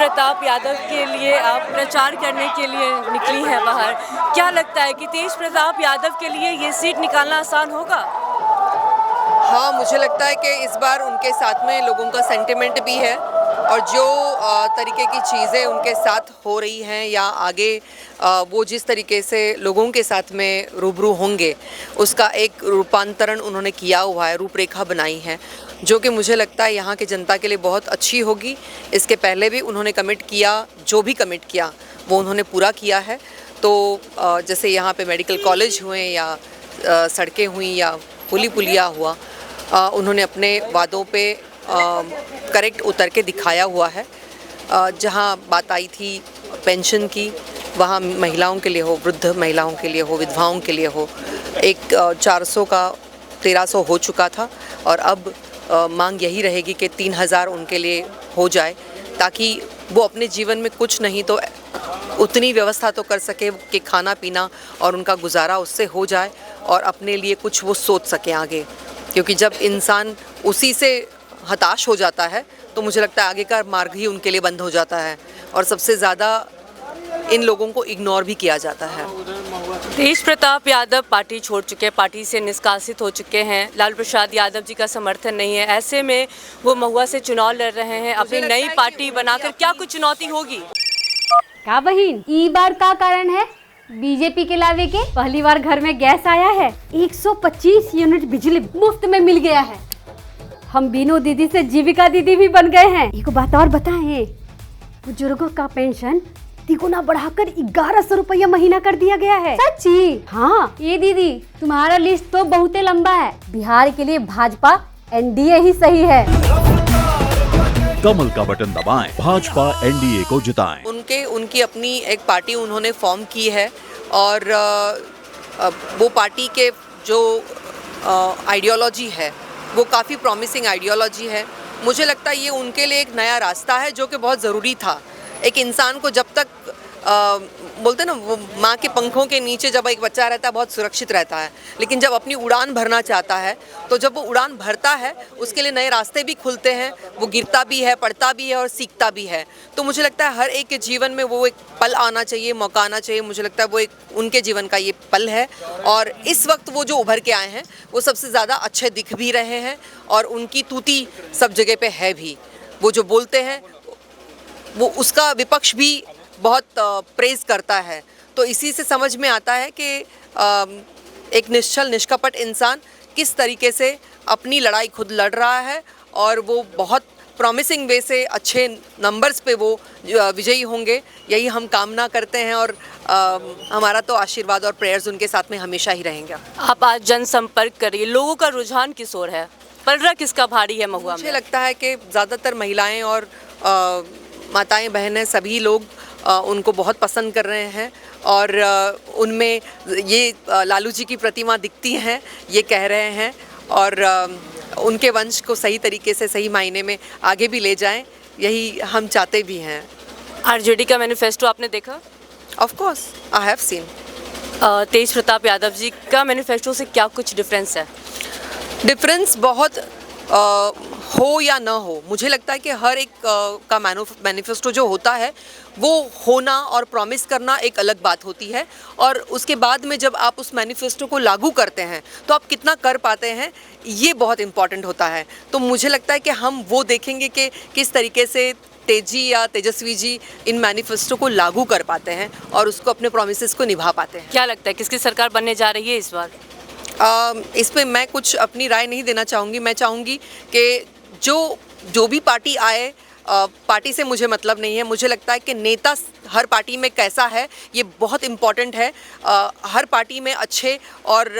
प्रताप यादव के लिए आप प्रचार करने के लिए निकली हैं बाहर। क्या लगता है कि तेज प्रताप यादव के लिए ये सीट निकालना आसान होगा? हाँ, मुझे लगता है कि इस बार उनके साथ में लोगों का सेंटिमेंट भी है और जो तरीके की चीज़ें उनके साथ हो रही हैं या आगे वो जिस तरीके से लोगों के साथ में रूबरू होंगे उसका एक रूपांतरण उन्होंने किया हुआ है, रूपरेखा बनाई है, जो कि मुझे लगता है यहाँ की जनता के लिए बहुत अच्छी होगी। इसके पहले भी उन्होंने कमिट किया, जो भी कमिट किया वो उन्होंने पूरा किया है। तो जैसे यहाँ पे मेडिकल कॉलेज हुए या सड़कें हुई या पुलिया हुआ, उन्होंने अपने वादों पे करेक्ट उतर के दिखाया हुआ है। जहाँ बात आई थी पेंशन की, वहाँ महिलाओं के लिए हो, वृद्ध महिलाओं के लिए हो, विधवाओं के लिए हो, एक 400 का 1300 हो चुका था और अब मांग यही रहेगी कि 3000 उनके लिए हो जाए, ताकि वो अपने जीवन में कुछ नहीं तो उतनी व्यवस्था तो कर सके कि खाना पीना और उनका गुजारा उससे हो जाए और अपने लिए कुछ वो सोच सके आगे। क्योंकि जब इंसान उसी से हताश हो जाता है तो मुझे लगता है आगे का मार्ग ही उनके लिए बंद हो जाता है और सबसे ज़्यादा इन लोगों को इग्नोर भी किया जाता है। तेज प्रताप यादव पार्टी छोड़ चुके हैं, पार्टी से निष्कासित हो चुके हैं। लालू प्रसाद यादव जी का समर्थन नहीं है, ऐसे में वो महुआ से चुनाव लड़ रहे हैं अपनी नई पार्टी बनाकर। क्या कुछ चुनौती होगी? क्या बहन, ई बार का कारण है बीजेपी के लावे के? पहली बार घर में गैस आया है, 125 यूनिट बिजली मुफ्त में मिल गया है। हम बीनू दीदी से जीविका दीदी भी बन गए हैं। एक बात और बताएं, बुजुर्गों का पेंशन तिगुना बढ़ाकर 1100 रुपया महीना कर दिया गया है। सच्ची? हाँ। ये दीदी, तुम्हारा लिस्ट तो बहुत लंबा है। बिहार के लिए भाजपा एनडीए ही सही है। कमल का बटन दबाएं, भाजपा एनडीए को जिताएं। उनकी अपनी एक पार्टी उन्होंने फॉर्म की है और वो पार्टी के जो आइडियोलॉजी है वो काफ़ी प्रॉमिसिंग आइडियोलॉजी है। मुझे लगता है ये उनके लिए एक नया रास्ता है जो कि बहुत ज़रूरी था। एक इंसान को जब तक बोलते ना, वो माँ के पंखों के नीचे जब एक बच्चा रहता है बहुत सुरक्षित रहता है, लेकिन जब अपनी उड़ान भरना चाहता है तो जब वो उड़ान भरता है उसके लिए नए रास्ते भी खुलते हैं, वो गिरता भी है, पढ़ता भी है और सीखता भी है। तो मुझे लगता है हर एक के जीवन में वो एक पल आना चाहिए, मौका आना चाहिए। मुझे लगता है वो एक उनके जीवन का ये पल है और इस वक्त वो जो उभर के आए हैं वो सबसे ज़्यादा अच्छे दिख भी रहे हैं और उनकी तूती सब जगह पे है भी। वो जो बोलते हैं वो उसका विपक्ष भी बहुत प्रेज़ करता है। तो इसी से समझ में आता है कि एक निश्चल निष्कपट इंसान किस तरीके से अपनी लड़ाई खुद लड़ रहा है और वो बहुत प्रॉमिसिंग वे से अच्छे नंबर्स पे वो विजयी होंगे, यही हम कामना करते हैं और हमारा तो आशीर्वाद और प्रेयर्स उनके साथ में हमेशा ही रहेंगे। आप आज जनसंपर्क करिए, लोगों का रुझान किस ओर है? पलड़ा किसका भारी है महुआ में? मुझे लगता है कि ज़्यादातर महिलाएं और माताएं बहनें सभी लोग उनको बहुत पसंद कर रहे हैं और उनमें ये लालू जी की प्रतिमा दिखती हैं, ये कह रहे हैं और उनके वंश को सही तरीके से सही मायने में आगे भी ले जाएं, यही हम चाहते भी हैं। आरजेडी का मैनिफेस्टो आपने देखा? Of course I have seen. Tej Pratap Yadav ji का मैनिफेस्टो से क्या कुछ डिफरेंस है? डिफरेंस बहुत हो या ना हो, मुझे लगता है कि हर एक का मैनिफेस्टो जो होता है वो होना और प्रॉमिस करना एक अलग बात होती है और उसके बाद में जब आप उस मैनिफेस्टो को लागू करते हैं तो आप कितना कर पाते हैं, ये बहुत इम्पॉर्टेंट होता है। तो मुझे लगता है कि हम वो देखेंगे कि किस तरीके से तेजी या तेजस्वी जी इन मैनिफेस्टो को लागू कर पाते हैं और उसको अपने प्रोमिसेस को निभा पाते हैं। क्या लगता है किसकी सरकार बनने जा रही है इस बार? इस पे मैं कुछ अपनी राय नहीं देना चाहूँगी। मैं चाहूँगी कि जो भी पार्टी आए, पार्टी से मुझे मतलब नहीं है। मुझे लगता है कि नेता हर पार्टी में कैसा है ये बहुत इम्पॉर्टेंट है। हर पार्टी में अच्छे और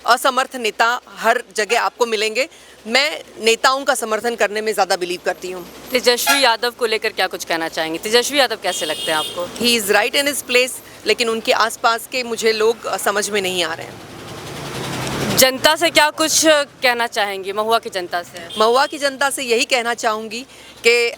असमर्थ नेता हर जगह आपको मिलेंगे। मैं नेताओं का समर्थन करने में ज़्यादा बिलीव करती हूँ। तेजस्वी यादव को लेकर क्या कुछ कहना चाहेंगे? तेजस्वी यादव कैसे लगते हैं आपको? He is right in his place, लेकिन उनके आसपास के मुझे लोग समझ में नहीं आ रहे हैं। जनता से क्या कुछ कहना चाहेंगे? महुआ की जनता से? महुआ की जनता से यही कहना चाहूँगी कि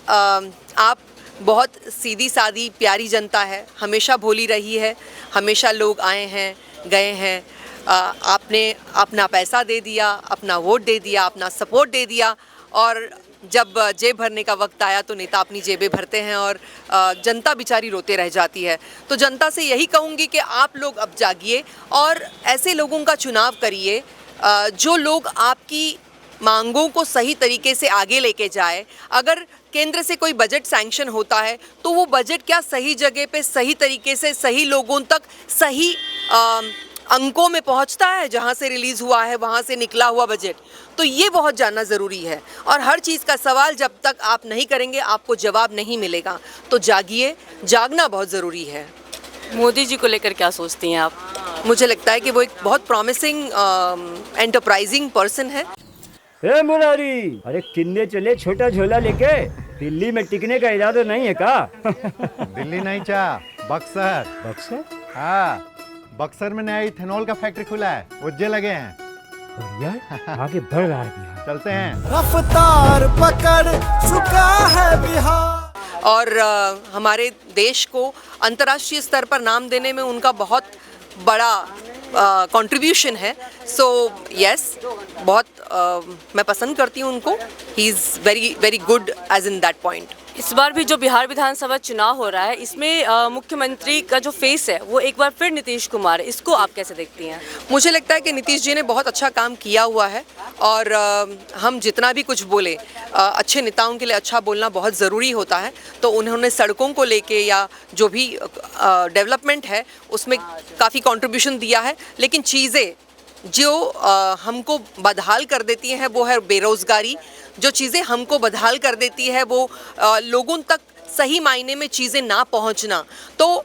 आप बहुत सीधी सादी प्यारी जनता है, हमेशा भोली रही है, हमेशा लोग आए हैं गए हैं, आपने अपना पैसा दे दिया, अपना वोट दे दिया, अपना सपोर्ट दे दिया और जब जेब भरने का वक्त आया तो नेता अपनी जेबें भरते हैं और जनता बेचारी रोते रह जाती है। तो जनता से यही कहूँगी कि आप लोग अब जागिए और ऐसे लोगों का चुनाव करिए जो लोग आपकी मांगों को सही तरीके से आगे लेके जाए। अगर केंद्र से कोई बजट सैंक्शन होता है तो वो बजट क्या सही जगह पे सही तरीके से सही लोगों तक सही अंकों में पहुंचता है, जहां से रिलीज़ हुआ है वहां से निकला हुआ बजट, तो ये बहुत जानना ज़रूरी है। और हर चीज़ का सवाल जब तक आप नहीं करेंगे आपको जवाब नहीं मिलेगा। तो जागिए, जागना बहुत ज़रूरी है। मोदी जी को लेकर क्या सोचती हैं आप? मुझे लगता है कि वो एक बहुत प्रॉमिसिंग एंटरप्राइजिंग पर्सन है। ए मुरारी, अरे किन्ने चले छोटा झोला लेके? दिल्ली में टिकने का इरादा नहीं है का? दिल्ली नहीं चा, बक्सर। बक्सर? हाँ, बक्सर में नया इथेनॉल का फैक्ट्री खुला है, उज्जे लगे हैं। बढ़िया, आगे बढ़ रहा है बिहार। चलते हैं। रफ्तार पकड़ चुका है बिहार। और हमारे देश को अंतर्राष्ट्रीय स्तर पर नाम देने में उनका बहुत बड़ा कंट्रीब्यूशन है। सो यस, बहुत मैं पसंद करती हूँ उनको। He is very very good as in that point. इस बार भी जो बिहार विधानसभा चुनाव हो रहा है, इसमें मुख्यमंत्री का जो फेस है वो एक बार फिर नीतीश कुमार है। इसको आप कैसे देखती हैं? मुझे लगता है कि नीतीश जी ने बहुत अच्छा काम किया हुआ है और हम जितना भी कुछ बोले, अच्छे नेताओं के लिए अच्छा बोलना बहुत ज़रूरी होता है। तो उन्होंने सड़कों को लेके या जो भी डेवलपमेंट है उसमें काफ़ी कंट्रीब्यूशन दिया है। लेकिन चीज़ें जो हमको बदहाल कर देती हैं वो है बेरोज़गारी। जो चीज़ें हमको बदहाल कर देती है वो लोगों तक सही मायने में चीज़ें ना पहुंचना। तो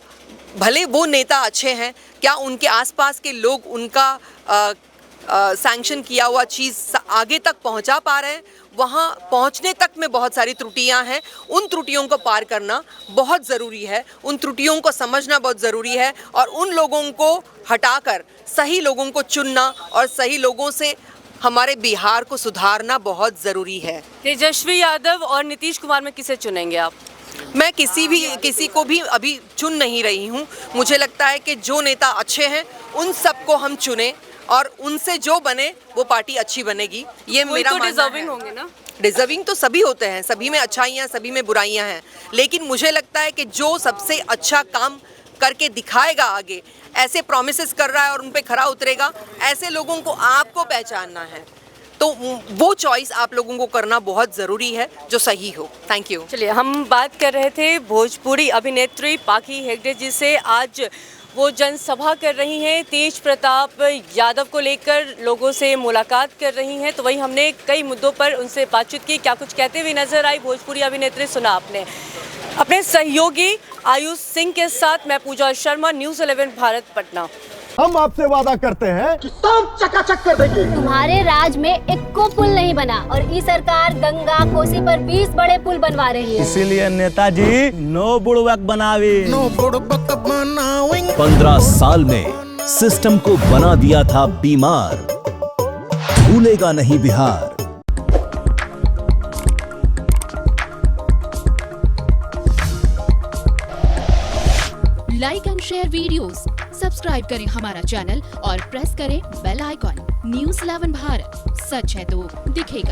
भले वो नेता अच्छे हैं, क्या उनके आसपास के लोग उनका सैंक्शन किया हुआ चीज़ आगे तक पहुंचा पा रहे हैं? वहाँ पहुँचने तक में बहुत सारी त्रुटियां हैं। उन त्रुटियों को पार करना बहुत ज़रूरी है, उन त्रुटियों को समझना बहुत ज़रूरी है और उन लोगों को हटाकर सही लोगों को चुनना और सही लोगों से हमारे बिहार को सुधारना बहुत ज़रूरी है। तेजस्वी यादव और नीतीश कुमार में किसे चुनेंगे आप? मैं किसी को भी अभी चुन नहीं रही हूँ। मुझे लगता है कि जो नेता अच्छे हैं उन सबको हम चुने और उनसे जो बने वो पार्टी अच्छी बनेगी। ये मेरा मानना है। डिजर्विंग होंगे ना? डिजर्विंग तो सभी होते हैं, सभी में अच्छाइयाँ सभी में बुराइयाँ हैं। लेकिन मुझे लगता है कि जो सबसे अच्छा काम करके दिखाएगा आगे, ऐसे प्रॉमिसेस कर रहा है और उन पे खरा उतरेगा, ऐसे लोगों को आपको पहचानना है। तो वो चॉइस आप लोगों को करना बहुत ज़रूरी है जो सही हो। Thank you. चलिए, हम बात कर रहे थे भोजपुरी अभिनेत्री पाखी हेगड़े जी से। आज वो जनसभा कर रही हैं, तेज प्रताप यादव को लेकर लोगों से मुलाकात कर रही हैं। तो वही हमने कई मुद्दों पर उनसे बातचीत की। क्या कुछ कहते हुए नजर आई भोजपुरी अभिनेत्री, सुना आपने। अपने सहयोगी आयुष सिंह के साथ मैं पूजा शर्मा, न्यूज़ 11 भारत, पटना। हम आपसे वादा करते हैं कि सब चकाचक कर देंगे। तुम्हारे राज में एक को पुल नहीं बना और ये सरकार गंगा कोसी पर 20 बड़े पुल बनवा रही है। इसीलिए नेताजी नो बुड़वक बनावे। 15 साल में सिस्टम को बना दिया था बीमार, भूलेगा नहीं Bihar. Like and share videos, subscribe करें हमारा चैनल और प्रेस करें बेल आइकॉन। न्यूज़ 11 भारत, सच है तो दिखेगा।